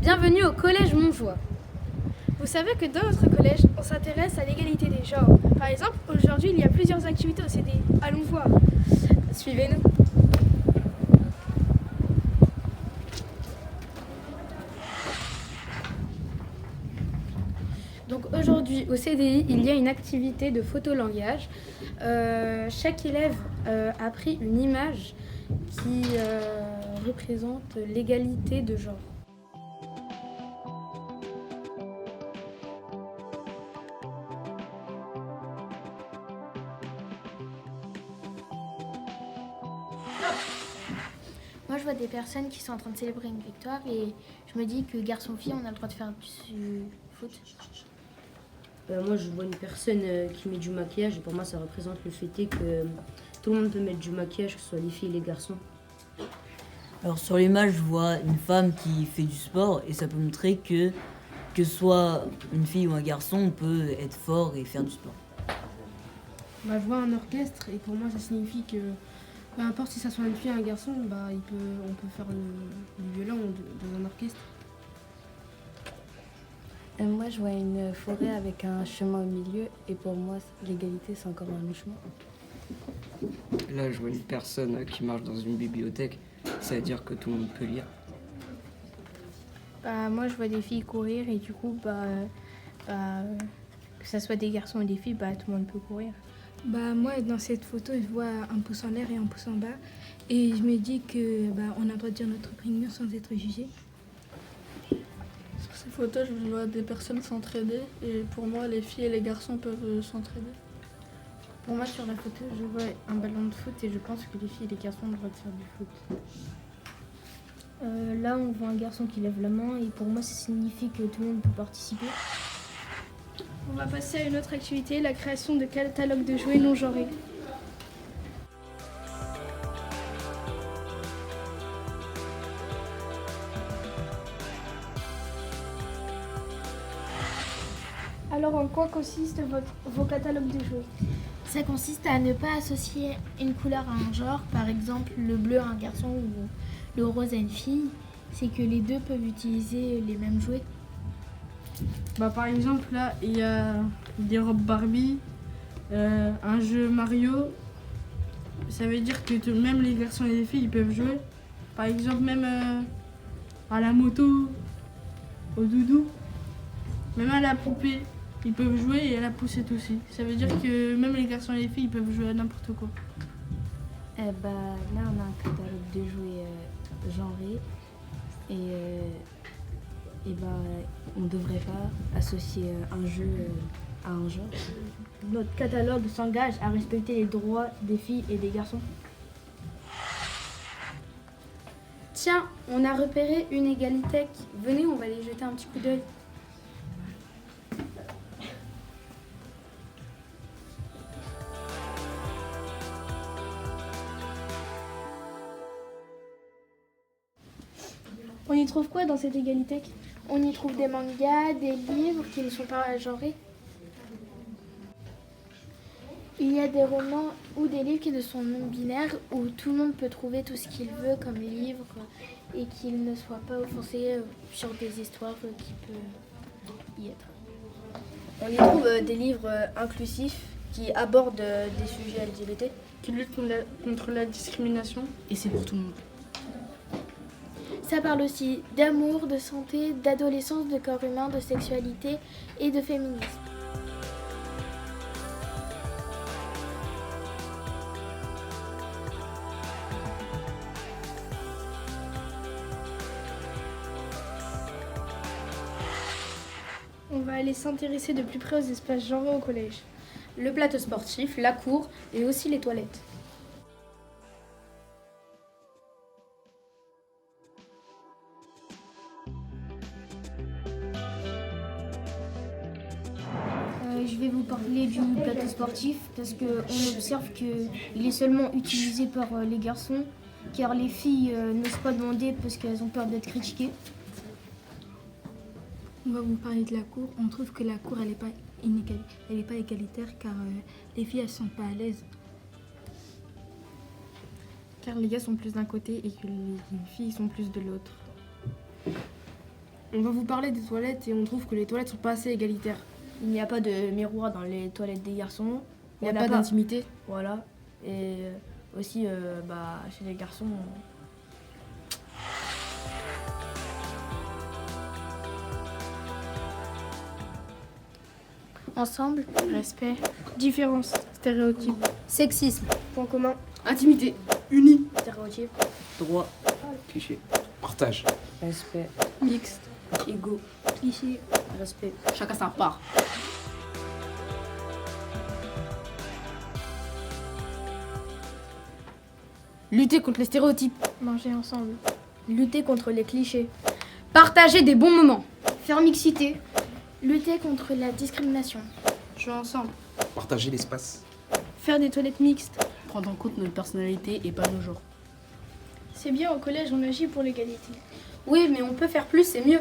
Bienvenue au Collège Montjoie. Vous savez que dans notre collège, on s'intéresse à l'égalité des genres. Par exemple, aujourd'hui, il y a plusieurs activités au CDI. Allons voir. Suivez-nous. Donc aujourd'hui, au CDI, il y a une activité de photolangage. Chaque élève a pris une image qui représente l'égalité de genre. Moi, je vois des personnes qui sont en train de célébrer une victoire et je me dis que garçon-fille, on a le droit de faire du foot. Moi, je vois une personne qui met du maquillage et pour moi, ça représente le fait que tout le monde peut mettre du maquillage, que ce soit les filles et les garçons. Alors sur l'image, je vois une femme qui fait du sport et ça peut montrer que ce soit une fille ou un garçon, on peut être fort et faire du sport. Je vois un orchestre et pour moi ça signifie que peu importe si ça soit une fille ou un garçon, on peut faire du violon dans un orchestre. Moi, je vois une forêt avec un chemin au milieu et pour moi, l'égalité, c'est encore un chemin. Là, je vois une personne qui marche dans une bibliothèque. Ça veut dire que tout le monde peut lire. Moi, je vois des filles courir et du coup, que ça soit des garçons ou des filles, tout le monde peut courir. Moi, dans cette photo, je vois un pouce en l'air et un pouce en bas. Et je me dis que on a le droit de dire notre opinion sans être jugé. Sur ces photos, je vois des personnes s'entraider et pour moi, les filles et les garçons peuvent s'entraider. Pour moi, sur la photo, je vois un ballon de foot et je pense que les filles et les garçons ont le droit de faire du foot. Là, on voit un garçon qui lève la main et pour moi, ça signifie que tout le monde peut participer. On va passer à une autre activité, la création de catalogues de jouets non genrés. Alors, en quoi consistent vos catalogues de jouets? Ça consiste à ne pas associer une couleur à un genre, par exemple le bleu à un garçon ou le rose à une fille. C'est que les deux peuvent utiliser les mêmes jouets. Par exemple, là, il y a des robes Barbie, un jeu Mario. Ça veut dire que même les garçons et les filles ils peuvent jouer. Par exemple, même à la moto, au doudou, même à la poupée, ils peuvent jouer et à la poussette aussi. Ça veut dire que même les garçons et les filles ils peuvent jouer à n'importe quoi. Là, on a un catalogue de jouets genrés on ne devrait pas associer un jeu à un genre. Notre catalogue s'engage à respecter les droits des filles et des garçons. Tiens, on a repéré une égalitech. Venez, on va aller jeter un petit coup d'œil. On y trouve quoi dans cette égalité? On y trouve des mangas, des livres qui ne sont pas genrés. Il y a des romans ou des livres qui ne sont non binaires où tout le monde peut trouver tout ce qu'il veut comme livre et qu'il ne soit pas offensé sur des histoires qui peuvent y être. On y trouve des livres inclusifs qui abordent des sujets LGBT. Qui luttent contre la discrimination. Et c'est pour tout le monde. Ça parle aussi d'amour, de santé, d'adolescence, de corps humain, de sexualité et de féminisme. On va aller s'intéresser de plus près aux espaces genrés au collège. Le plateau sportif, la cour et aussi les toilettes. Je vais vous parler du plateau sportif parce qu'on observe qu'il est seulement utilisé par les garçons car les filles n'osent pas demander parce qu'elles ont peur d'être critiquées. On va vous parler de la cour. On trouve que la cour, elle n'est pas égalitaire car les filles, elles ne sont pas à l'aise. Car les gars sont plus d'un côté et que les filles sont plus de l'autre. On va vous parler des toilettes et on trouve que les toilettes sont pas assez égalitaires. Il n'y a pas de miroir dans les toilettes des garçons. Il n'y a pas d'intimité. Voilà. Et aussi, chez les garçons, Ensemble, Respect. Différence. Stéréotype. Sexisme. Point commun. Intimité. Uni. stéréotype, Droit. Cliché. Partage. Respect. Mixte. ego, Cliché. respect. Chacun sa part. Lutter contre les stéréotypes. Manger ensemble. Lutter contre les clichés. Partager des bons moments. faire mixité, lutter contre la discrimination. Jouer ensemble. Partager l'espace. Faire des toilettes mixtes. Prendre en compte notre personnalité et pas nos genres. C'est bien, au collège, on agit pour l'égalité. Oui, mais on peut faire plus, c'est mieux.